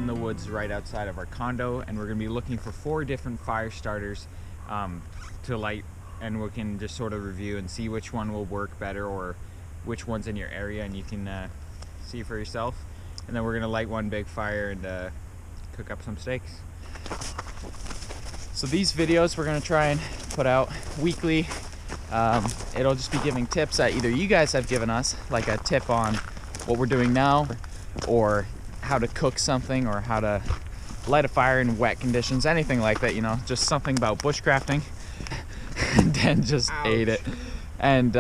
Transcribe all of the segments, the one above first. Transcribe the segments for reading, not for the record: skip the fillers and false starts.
the woods right outside of our condo, and we're gonna be looking for 4 different fire starters to light, and we can just sort of review and see which one will work better or which one's in your area, and you can see for yourself. And then we're gonna light one big fire and cook up some steaks. So these videos we're gonna try and put out weekly. It'll just be giving tips that either you guys have given us, like a tip on what we're doing now, or how to cook something, or how to light a fire in wet conditions, anything like that, you know, just something about bushcrafting. And then just ate it. And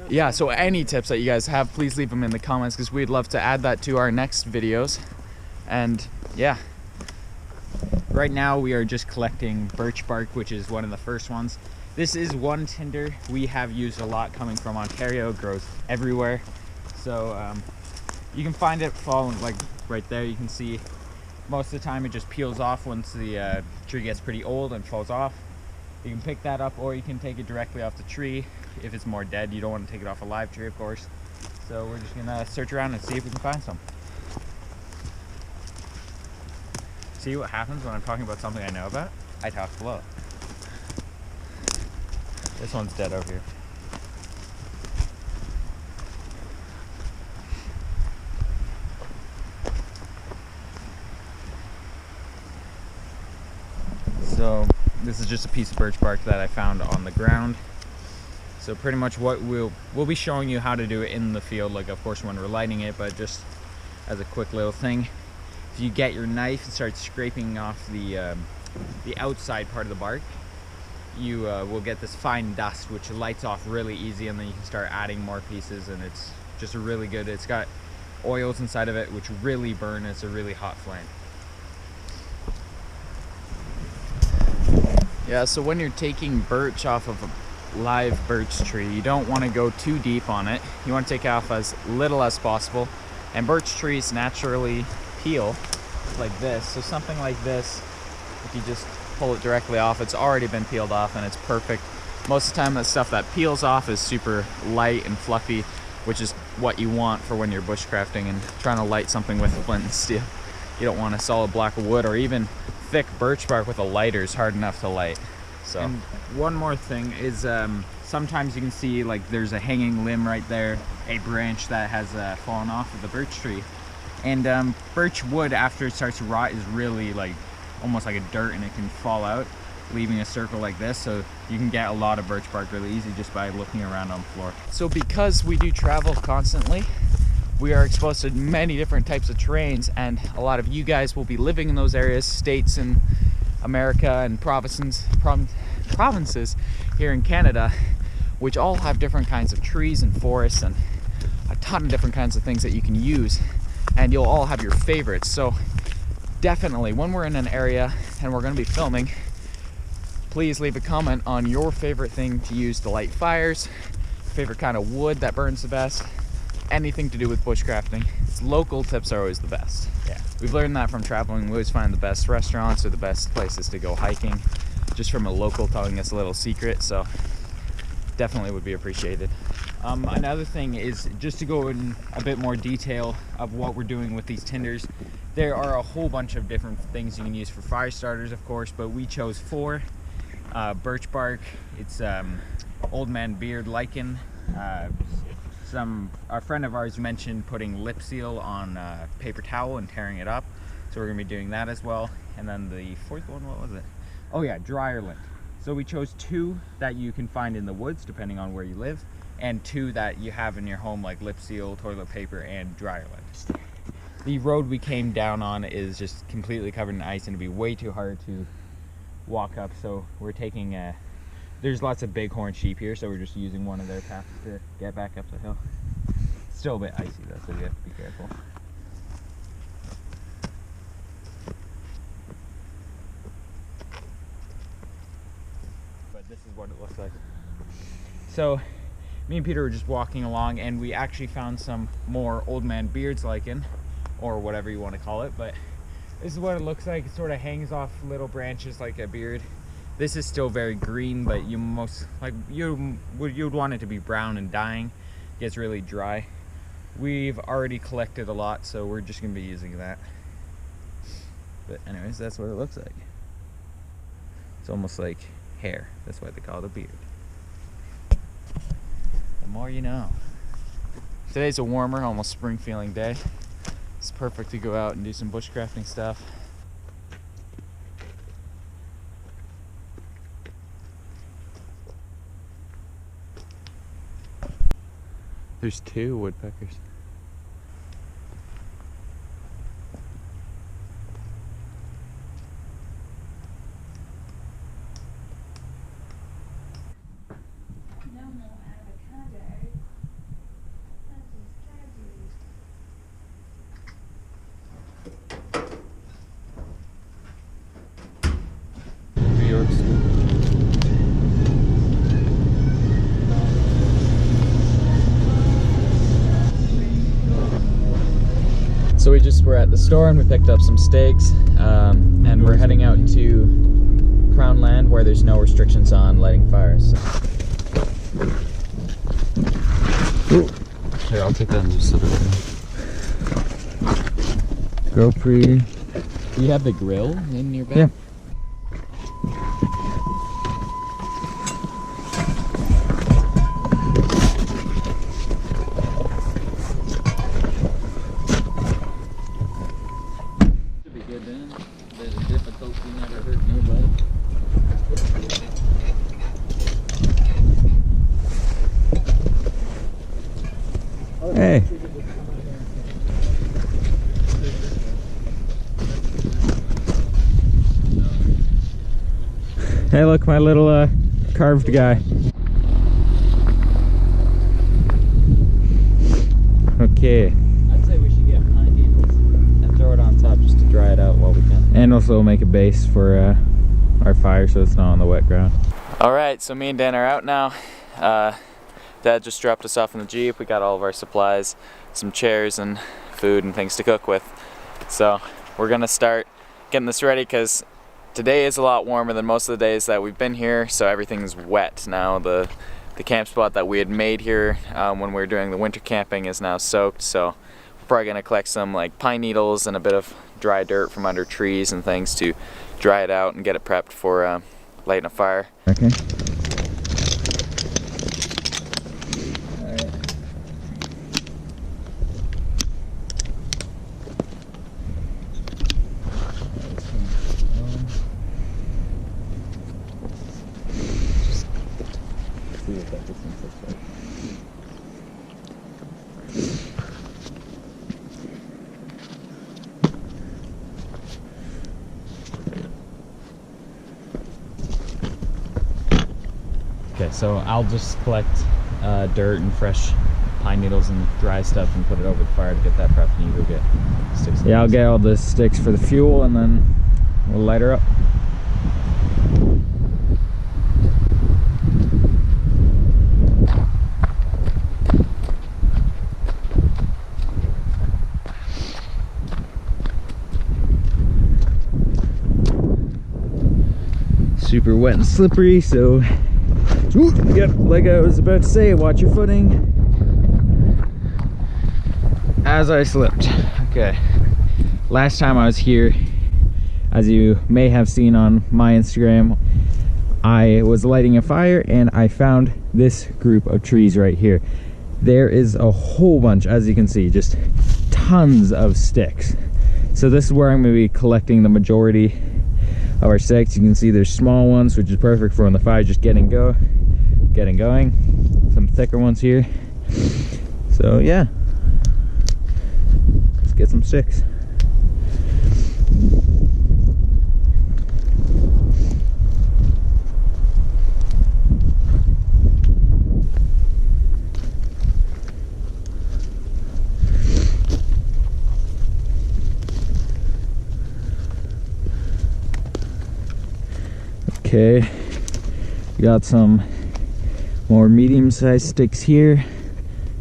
yeah, so any tips that you guys have, please leave them in the comments, because we'd love to add that to our next videos. And yeah, right now we are just collecting birch bark, which is one of the first ones. This is one tinder we have used a lot coming from Ontario. It grows everywhere. So you can find it falling, like right there, you can see most of the time it just peels off once the tree gets pretty old and falls off. You can pick that up, or you can take it directly off the tree if it's more dead. You don't want to take it off a live tree, of course. So we're just gonna search around and see if we can find some. See what happens when I'm talking about something I know about? I talk slow. This one's dead over here. So this is just a piece of birch bark that I found on the ground. So pretty much what we'll be showing you how to do it in the field, like of course when we're lighting it, but just as a quick little thing. If you get your knife and start scraping off the outside part of the bark, you will get this fine dust which lights off really easy, and then you can start adding more pieces, and it's just a really good, it's got oils inside of it which really burn. It's a really hot flame. Yeah, so when you're taking birch off of a live birch tree, you don't want to go too deep on it. You want to take off as little as possible, and birch trees naturally peel like this. So something like this, if you just pull it directly off, it's already been peeled off and it's perfect. Most of the time that stuff that peels off is super light and fluffy, which is what you want for when you're bushcrafting and trying to light something with flint and steel. You don't want a solid block of wood, or even thick birch bark with a lighter is hard enough to light. So, and one more thing is sometimes you can see like there's a hanging limb right there, a branch that has fallen off of the birch tree. And birch wood, after it starts to rot, is really like almost like a dirt, and it can fall out, leaving a circle like this. So you can get a lot of birch bark really easy just by looking around on the floor. So because we do travel constantly, we are exposed to many different types of terrains, and a lot of you guys will be living in those areas, states in America and provinces here in Canada, which all have different kinds of trees and forests and a ton of different kinds of things that you can use, and you'll all have your favorites. So definitely when we're in an area and we're going to be filming, please leave a comment on your favorite thing to use to light fires, favorite kind of wood that burns the best, anything to do with bushcrafting. Local tips are always the best. Yeah, we've learned that from traveling. We always find the best restaurants or the best places to go hiking just from a local telling us a little secret, so definitely would be appreciated. Another thing is just to go in a bit more detail of what we're doing with these tinders. There are a whole bunch of different things you can use for fire starters, of course, but we chose 4. Birch bark, it's old man beard lichen. A friend of ours mentioned putting lip seal on paper towel and tearing it up, so we're gonna be doing that as well. And then the 4th one, what was it? Oh yeah, dryer lint. So we chose 2 that you can find in the woods depending on where you live, and 2 that you have in your home, like lip seal, toilet paper, and dryer lint. The road we came down on is just completely covered in ice, and it'd be way too hard to walk up, so we're taking there's lots of bighorn sheep here, so we're just using one of their paths to get back up the hill. It's still a bit icy though, so you have to be careful. But this is what it looks like. So me and Peter were just walking along, and we actually found some more old man beards lichen, or whatever you want to call it, but this is what it looks like. It sort of hangs off little branches like a beard. This is still very green, but you'd want it to be brown and dying. It gets really dry. We've already collected a lot, so we're just gonna be using that. But anyways, that's what it looks like. It's almost like hair. That's why they call it a beard. The more you know. Today's a warmer, almost spring feeling day. It's perfect to go out and do some bushcrafting stuff. There's 2 woodpeckers. No more avocado. New York City. So we just were at the store and we picked up some steaks, and we're heading out to Crown Land where there's no restrictions on lighting fires. So. Here, I'll take that and just set it there. Go pre. Do you have the grill in your bag? Yeah. Should be good then. Bit of difficulty never hurt nobody. Hey. Hey, look, my little carved guy. Okay. I'd say we should get pine needles and throw it on top just to dry it out while we can. And also make a base for our fire so it's not on the wet ground. Alright, so me and Dan are out now. Dad just dropped us off in the Jeep. We got all of our supplies, some chairs and food and things to cook with. So we're gonna start getting this ready because today is a lot warmer than most of the days that we've been here, so everything's wet now. The camp spot that we had made here when we were doing the winter camping is now soaked, so we're probably gonna collect some like pine needles and a bit of dry dirt from under trees and things to dry it out and get it prepped for lighting a fire. Okay. See what that distance looks like. Okay, so I'll just collect dirt and fresh pine needles and dry stuff and put it over the fire to get that prepped, and you go get sticks. Yeah, I'll get all the sticks for the fuel and then we'll light her up. Super wet and slippery, so yep, like I was about to say, watch your footing as I slipped. Okay, last time I was here, as you may have seen on my Instagram, I was lighting a fire and I found this group of trees right here. There is a whole bunch, as you can see, just tons of sticks. So this is where I'm going to be collecting the majority of our sticks. You can see there's small ones, which is perfect for when the fire's just getting going. Some thicker ones here. So yeah, let's get some sticks. Okay, we got some more medium-sized sticks here,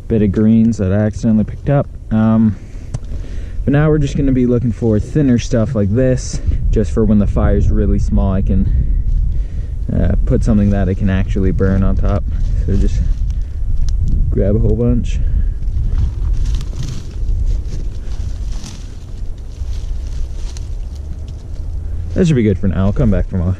bit of greens that I accidentally picked up, but now we're just going to be looking for thinner stuff like this, just for when the fire's really small I can put something that I can actually burn on top. So just grab a whole bunch. That should be good for now. I'll come back tomorrow.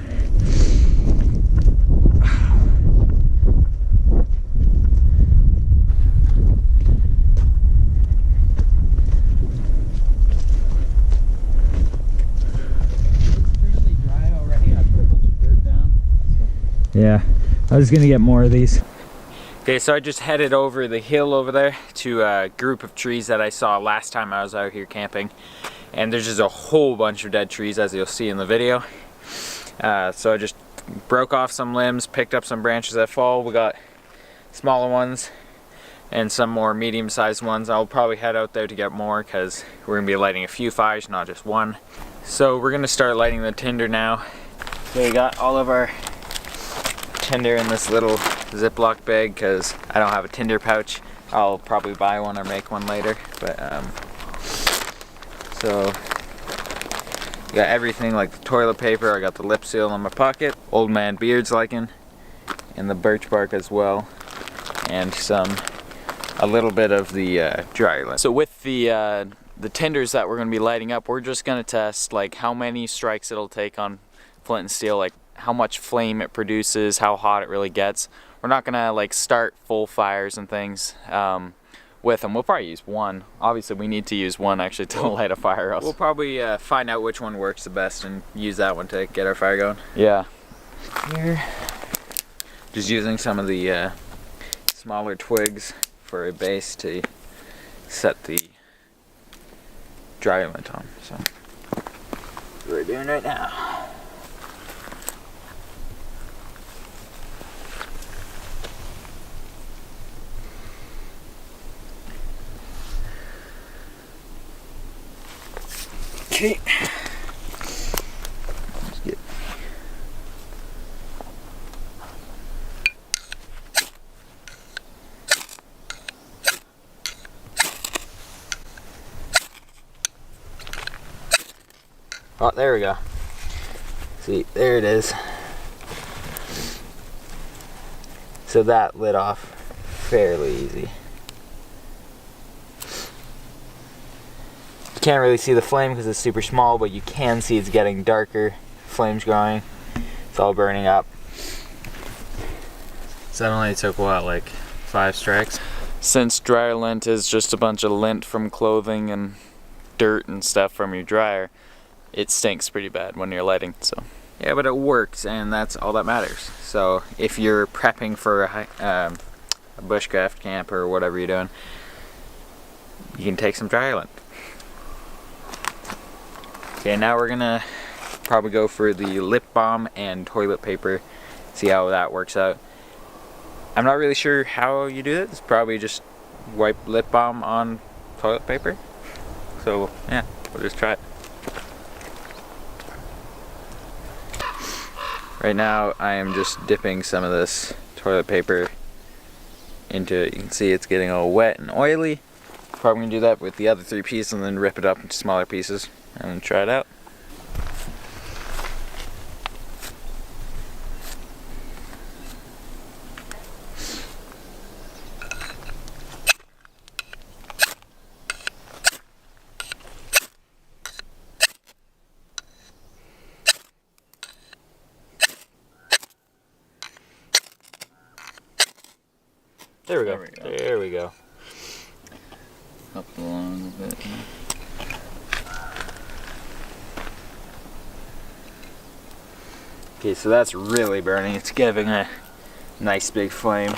Yeah, I was gonna get more of these. Okay, so I just headed over the hill over there to a group of trees that I saw last time I was out here camping. And there's just a whole bunch of dead trees, as you'll see in the video. So I just broke off some limbs, picked up some branches that fall. We got smaller ones and some more medium-sized ones. I'll probably head out there to get more because we're gonna be lighting a few fires, not just one. So we're gonna start lighting the tinder now. So we got all of our tinder in this little Ziploc bag because I don't have a tinder pouch. I'll probably buy one or make one later. But so got everything like the toilet paper. I got the lip seal in my pocket, old man beard's lichen, and the birch bark as well, and a little bit of the dry lint. So with the tinders that we're going to be lighting up, we're just going to test like how many strikes it'll take on flint and steel, like how much flame it produces, how hot it really gets. We're not gonna like start full fires and things with them. We'll probably use one. Obviously we need to use one actually to light a fire else. We'll probably find out which one works the best and use that one to get our fire going. Yeah. Here, just using some of the smaller twigs for a base to set the dry lint on. So that's what we're doing right now. Okay. Let's get. Oh, there we go. See, there it is. So that lit off fairly easy. You can't really see the flame because it's super small, but you can see it's getting darker. Flames growing. It's all burning up. So that only took what, like 5 strikes? Since dryer lint is just a bunch of lint from clothing and dirt and stuff from your dryer, it stinks pretty bad when you're lighting. So yeah, but it works, and that's all that matters. So if you're prepping for a bushcraft camp or whatever you're doing, you can take some dryer lint. Okay, now we're gonna probably go for the lip balm and toilet paper, see how that works out. I'm not really sure how you do it. It's probably just wipe lip balm on toilet paper. So yeah, we'll just try it. Right now I am just dipping some of this toilet paper into it. You can see it's getting all wet and oily. Probably gonna do that with the other 3 pieces and then rip it up into smaller pieces and try it out. There we go. There we go. Up along a bit. Okay, so that's really burning. It's giving a nice big flame.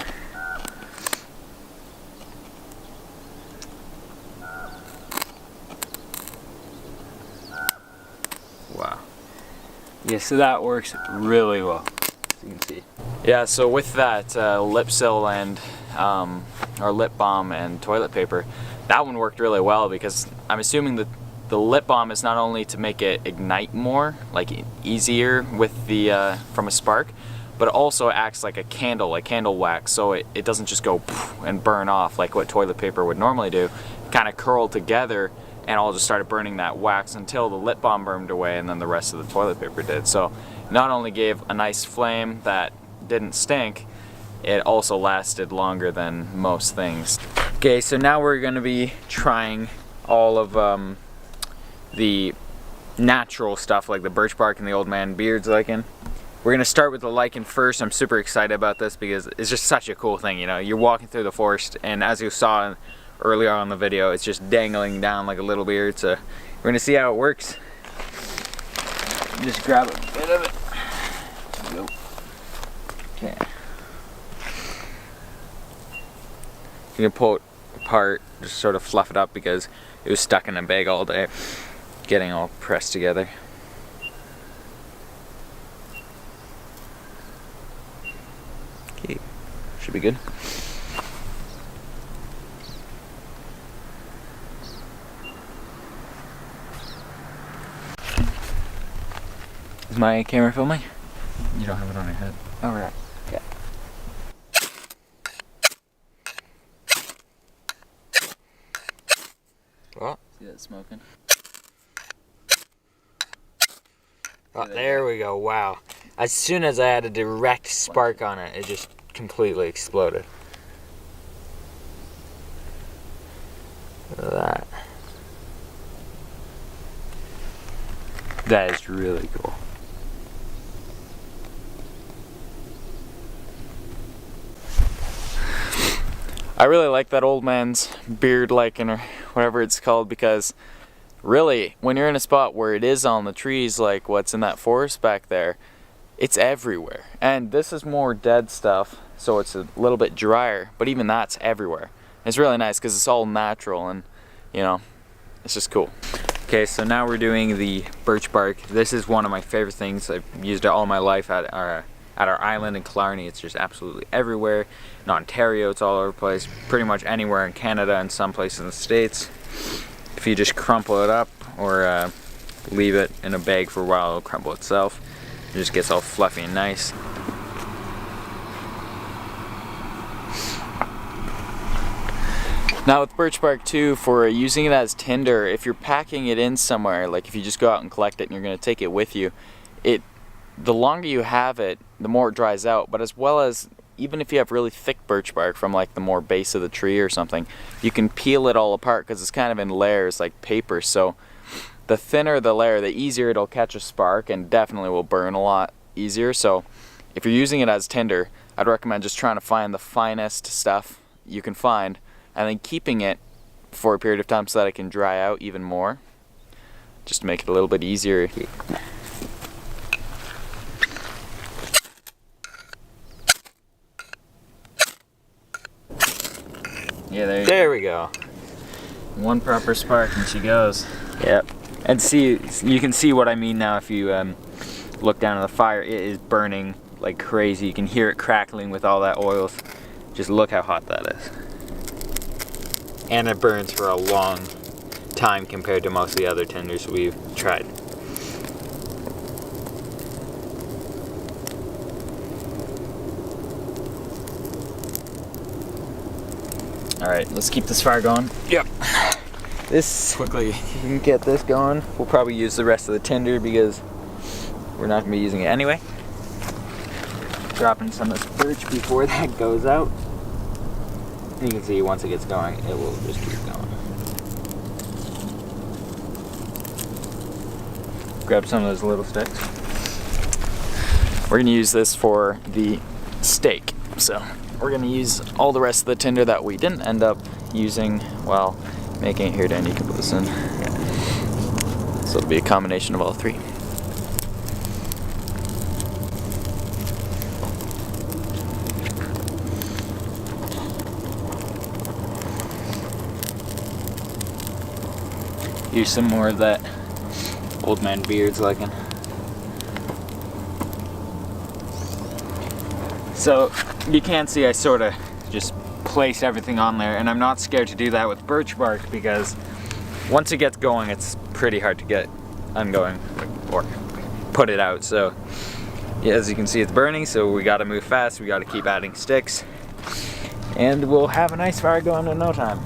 Wow. Yeah, so that works really well, as you can see. Yeah, so with that lip seal and or lip balm and toilet paper, that one worked really well because I'm assuming that the lip balm is not only to make it ignite more, like easier with the from a spark, but it also acts like a candle, like candle wax, so it doesn't just go and burn off like what toilet paper would normally do. It kind of curled together and all just started burning that wax until the lip balm burned away, and then the rest of the toilet paper did. So not only gave a nice flame that didn't stink, it also lasted longer than most things. Okay, so now we're going to be trying all of the natural stuff like the birch bark and the old man beards lichen. We're gonna start with the lichen first. I'm super excited about this because it's just such a cool thing, you know. You're walking through the forest and as you saw earlier on in the video, it's just dangling down like a little beard. So we're gonna see how it works. Just grab a bit of it. There we go. Okay. You can pull it apart, just sort of fluff it up because it was stuck in a bag all day, getting all pressed together. Okay, should be good. Is my camera filming? You don't have it on your head. Oh, right. Okay. Well, See that smoking? oh, there we go. Wow. As soon as I had a direct spark on it, it just completely exploded. Look at that. That is really cool. I really like that old man's beard lichen or whatever it's called because really when you're in a spot where it is on the trees like what's in that forest back there, it's everywhere. And this is more dead stuff, so it's a little bit drier, but even that's everywhere. It's really nice because it's all natural and you know, it's just cool. Okay, so now we're doing the birch bark. This is one of my favorite things. I've used it all my life at our island in Killarney. It's just absolutely everywhere. In Ontario, it's all over the place. Pretty much anywhere in Canada and some places in the States. If you just crumple it up or leave it in a bag for a while, it'll crumble itself. It just gets all fluffy and nice. Now with birch bark too, for using it as tinder, if you're packing it in somewhere, like if you just go out and collect it and you're going to take it with you, the longer you have it, the more it dries out. But as well as, even if you have really thick birch bark from like the more base of the tree or something, you can peel it all apart because it's kind of in layers like paper. So the thinner the layer, the easier it'll catch a spark and definitely will burn a lot easier. So if you're using it as tinder, I'd recommend just trying to find the finest stuff you can find and then keeping it for a period of time so that it can dry out even more, just to make it a little bit easier. Yeah, There we go. one proper spark and she goes. Yep. And see, you can see what I mean now if you look down at the fire. It is burning like crazy. You can hear it crackling with all that oil. Just look how hot that is. And it burns for a long time compared to most of the other tinders we've tried. Alright, let's keep this fire going. Yep. This Quickly. we can get this going. We'll probably use the rest of the tinder because we're not going to be using it anyway. Dropping some of this birch before that goes out. You can see once it gets going, it will just keep going. Grab some of those little sticks. We're going to use this for the stake. So we're going to use all the rest of the tinder that we didn't end up using while making it here. Dan, you can put this in. So it'll be a combination of all three. Use some more of that old man beards lichen. So you can see I sort of just placed everything on there, and I'm not scared to do that with birch bark because once it gets going, it's pretty hard to get ungoing or put it out. So yeah, as you can see, it's burning, so we got to move fast. We got to keep adding sticks, and we'll have a nice fire going in no time.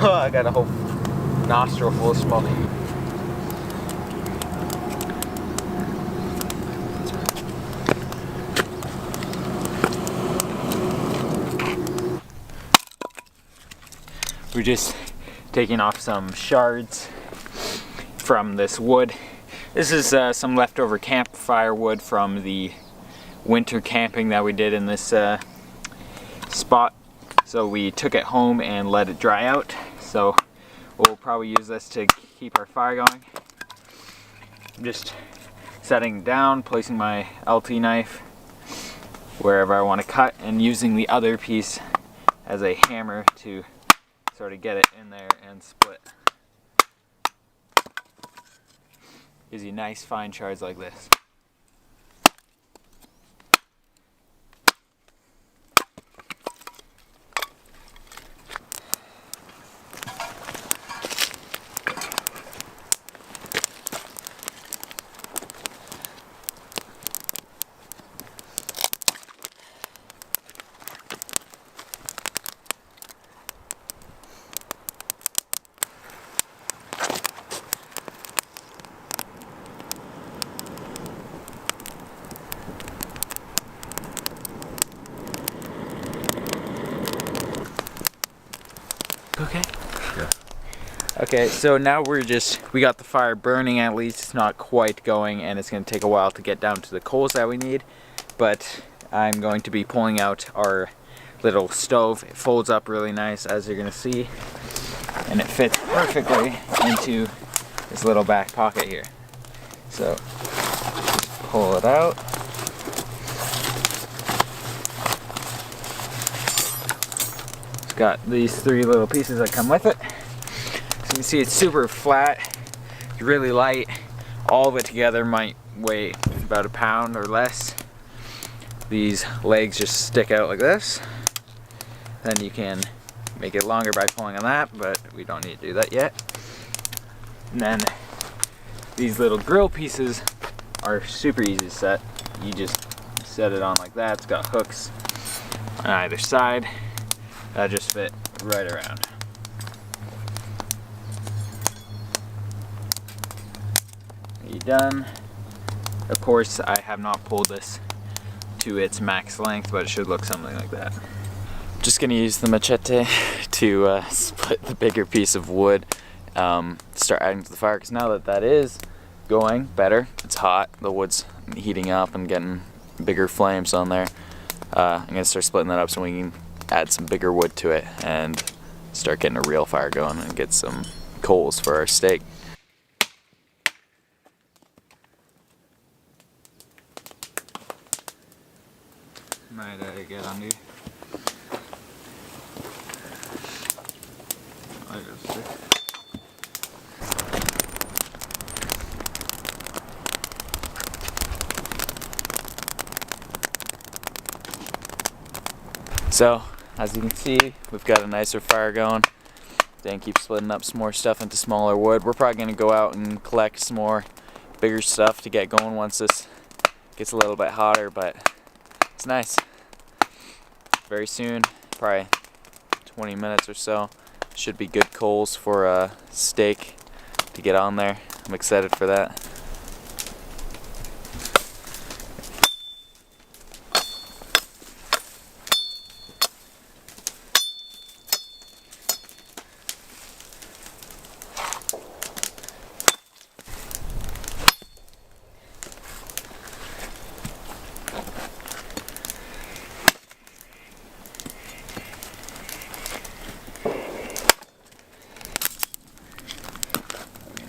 I got a whole nostril full of smoke. We're just taking off some shards from this wood. This is some leftover campfire wood from the winter camping that we did in this spot. So we took it home and let it dry out. So we'll probably use this to keep our fire going. I'm just setting it down, placing my LT knife wherever I want to cut, and using the other piece as a hammer to sort of get it in there and split. Gives you nice fine shards like this. Okay. Yeah. Okay, so now we got the fire burning at least. It's not quite going, and it's going to take a while to get down to the coals that we need. But I'm going to be pulling out our little stove. It folds up really nice, as you're going to see. And it fits perfectly into this little back pocket here. So, just pull it out. Got these 3 little pieces that come with it. So you can see it's super flat, it's really light. All of it together might weigh about a pound or less. These legs just stick out like this. Then you can make it longer by pulling on that, but we don't need to do that yet. And then these little grill pieces are super easy to set. You just set it on like that. It's got hooks on either side. That just fit right around. Are you done? Of course, I have not pulled this to its max length, but it should look something like that. Just gonna use the machete to split the bigger piece of wood, start adding to the fire, because now that that is going better, it's hot, the wood's heating up and getting bigger flames on there. I'm gonna start splitting that up so we can add some bigger wood to it and start getting a real fire going and get some coals for our steak. Might get on you. I just see. So, as you can see, we've got a nicer fire going. Dan keeps splitting up some more stuff into smaller wood. We're probably going to go out and collect some more bigger stuff to get going once this gets a little bit hotter, but it's nice. Very soon, probably 20 minutes or so, should be good coals for a steak to get on there. I'm excited for that.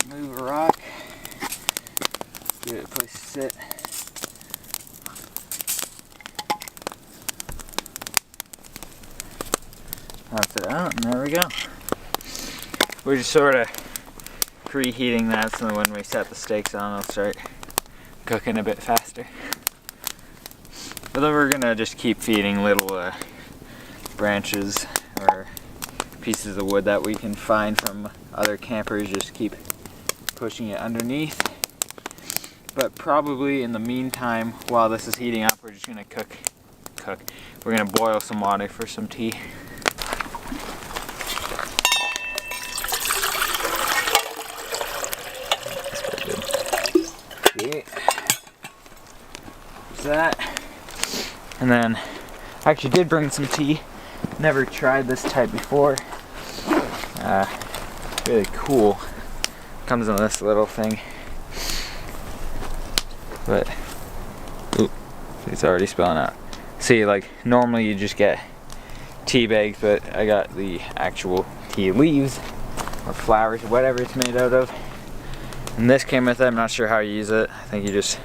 Move a rock, give it a place to sit. Pops it out, and there we go. We're just sort of preheating that so that when we set the steaks on, it'll start cooking a bit faster. But then we're gonna just keep feeding little branches or pieces of wood that we can find from other campers, just keep pushing it underneath. But probably in the meantime, while this is heating up, we're just gonna cook. We're gonna boil some water for some tea. that. And then I actually did bring some tea. Never tried this type before. Really cool. Comes in this little thing. But, oop, it's already spilling out. See, like, normally you just get tea bags, but I got the actual tea leaves or flowers, whatever it's made out of. And this came with it. I'm not sure how you use it. I think you just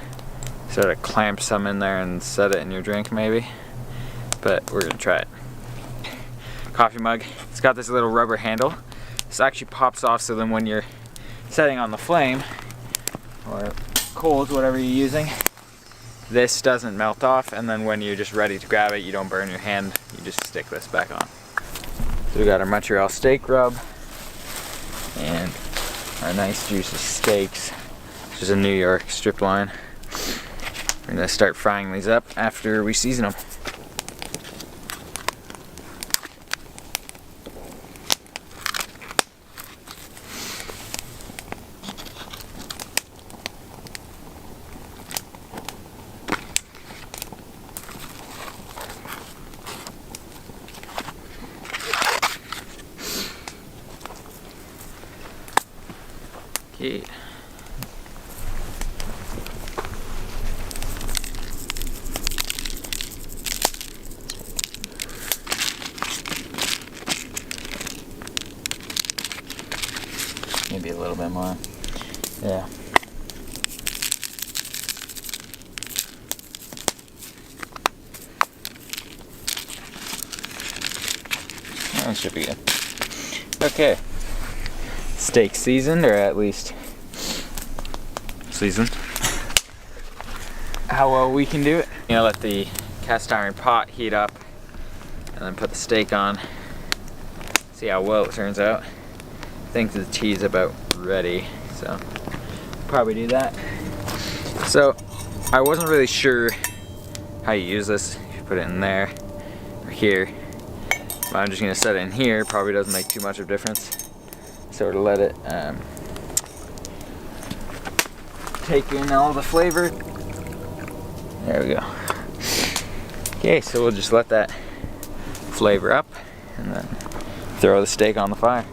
sort of clamp some in there and set it in your drink maybe. But we're gonna try it. Coffee mug. It's got this little rubber handle. This actually pops off, so then when you're setting on the flame or coals, whatever you're using, this doesn't melt off, and then when you're just ready to grab it, you don't burn your hand. You just stick this back on. So we got our Montreal steak rub and our nice juicy steaks. This is a New York strip line. We're gonna start frying these up after we season them. Okay. Maybe a little bit more. Yeah. That should be good. Okay. Steak seasoned, or at least seasoned. How well we can do it. You know, let the cast iron pot heat up and then put the steak on. See how well it turns out. I think the tea's about ready, so probably do that. So I wasn't really sure how you use this. If you put it in there or here. But I'm just gonna set it in here. Probably doesn't make too much of a difference. Sort of let it take in all the flavor. There we go. Okay, so we'll just let that flavor up and then throw the steak on the fire.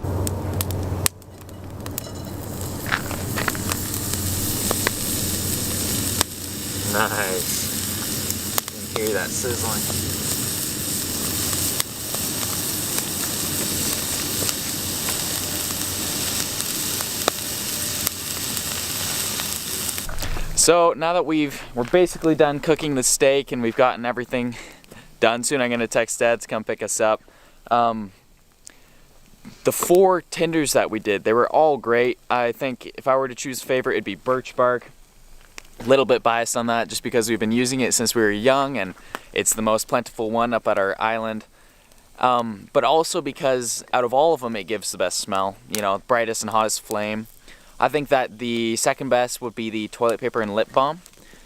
Nice. You can hear that sizzling. So now that we're basically done cooking the steak and we've gotten everything done, soon I'm gonna text Dad to come pick us up. The 4 tinders that we did, they were all great. I think if I were to choose a favorite, it'd be birch bark. A little bit biased on that just because we've been using it since we were young and it's the most plentiful one up at our island. But also because out of all of them, it gives the best smell, you know, brightest and hottest flame. I think that the second best would be the toilet paper and lip balm,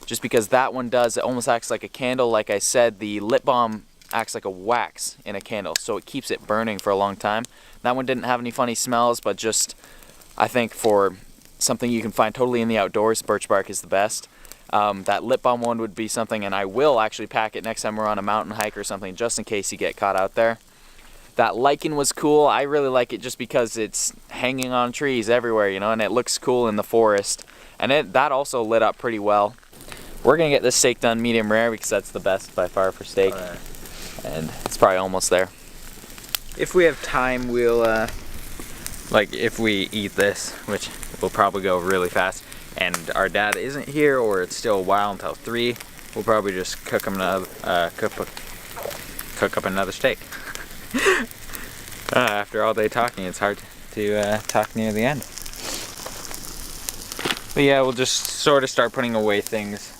just because that one it almost acts like a candle. Like I said, the lip balm acts like a wax in a candle, so it keeps it burning for a long time. That one didn't have any funny smells, but just, I think for something you can find totally in the outdoors, birch bark is the best. That lip balm one would be something, and I will actually pack it next time we're on a mountain hike or something, just in case you get caught out there. That lichen was cool. I really like it just because it's hanging on trees everywhere, you know, and it looks cool in the forest. And that also lit up pretty well. We're gonna get this steak done medium rare because that's the best by far for steak. Right. And it's probably almost there. If we have time, we'll, like if we eat this, which will probably go really fast, and our dad isn't here or it's still a while until 3, we'll probably just cook up another steak. After all day talking, it's hard to talk near the end. But yeah, we'll just sort of start putting away things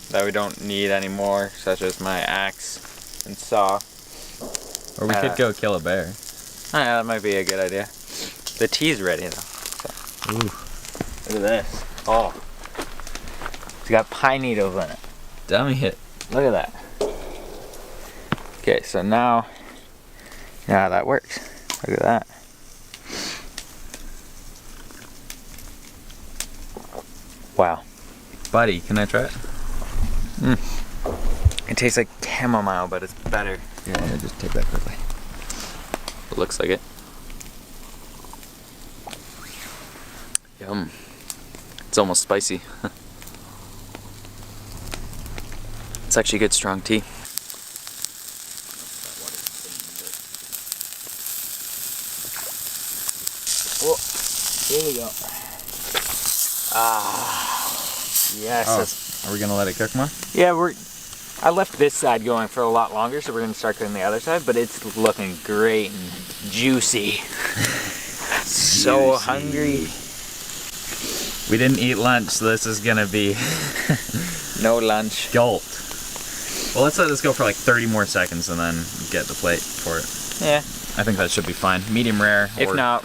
that we don't need anymore, such as my axe and saw. Or we could go kill a bear. Yeah, that might be a good idea. The tea's ready though. So. Ooh. Look at this. Oh. It's got pine needles in it. Dummy hit. Look at that. Okay, so now, yeah, that works. Look at that. Wow. Buddy, can I try it? It tastes like chamomile, but it's better. Yeah, just take that quickly. It looks like it. Yum. It's almost spicy. It's actually good strong tea. Oh, here we go. Ah, yes. Oh, are we gonna let it cook more? Yeah, I left this side going for a lot longer, so we're gonna start cooking the other side, but it's looking great and juicy. So hungry. We didn't eat lunch, so this is gonna be No lunch. jolt. Well, let's let this go for like 30 more seconds and then get the plate for it. Yeah. I think that should be fine. Medium rare. If not,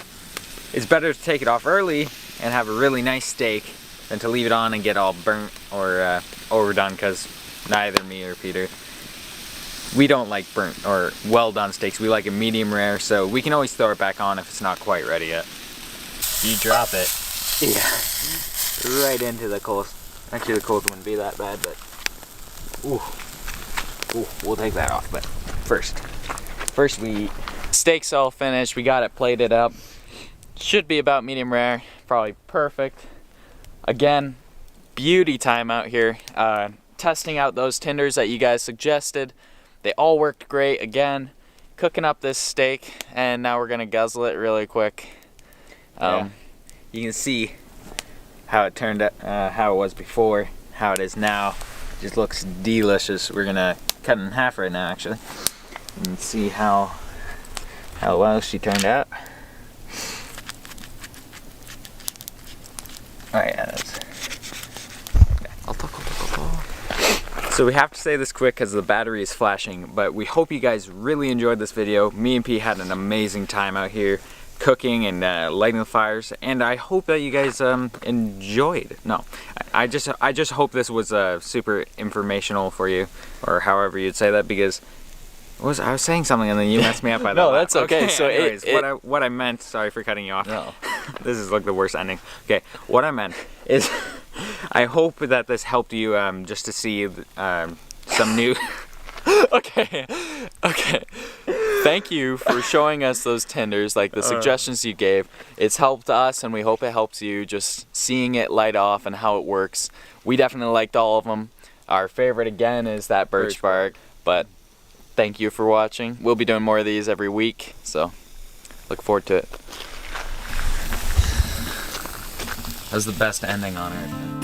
it's better to take it off early and have a really nice steak than to leave it on and get all burnt or overdone, because neither me or Peter, we don't like burnt or well done steaks. We like a medium rare, so we can always throw it back on if it's not quite ready yet. You drop it. Yeah, right into the coals. Actually, the coals wouldn't be that bad, but ooh, we'll take that off. But first we eat. Steak's all finished. We got it plated up. Should be about medium rare, probably perfect. Again, beauty time out here. Testing out those tinders that you guys suggested. They all worked great. Again, cooking up this steak, and now we're gonna guzzle it really quick. You can see how it turned out, how it was before, how it is now. It just looks delicious. We're gonna cut it in half right now, actually, and see how well she turned out. Oh yeah, that's. So we have to say this quick because the battery is flashing, but we hope you guys really enjoyed this video. Me and P had an amazing time out here cooking and lighting the fires, and I hope that you guys enjoyed. No, I just hope this was super informational for you, or however you'd say that, because I was saying something and then you messed me up by that. No, that's okay. So anyways, what I meant, sorry for cutting you off. No. This is like the worst ending. Okay, what I meant is I hope that this helped you just to see some new okay. Thank you for showing us those tinders, like the suggestions you gave. It's helped us, and we hope it helps you, just seeing it light off and how it works. We definitely liked all of them. Our favorite, again, is that birch bark, but thank you for watching. We'll be doing more of these every week, so look forward to it. That was the best ending on earth.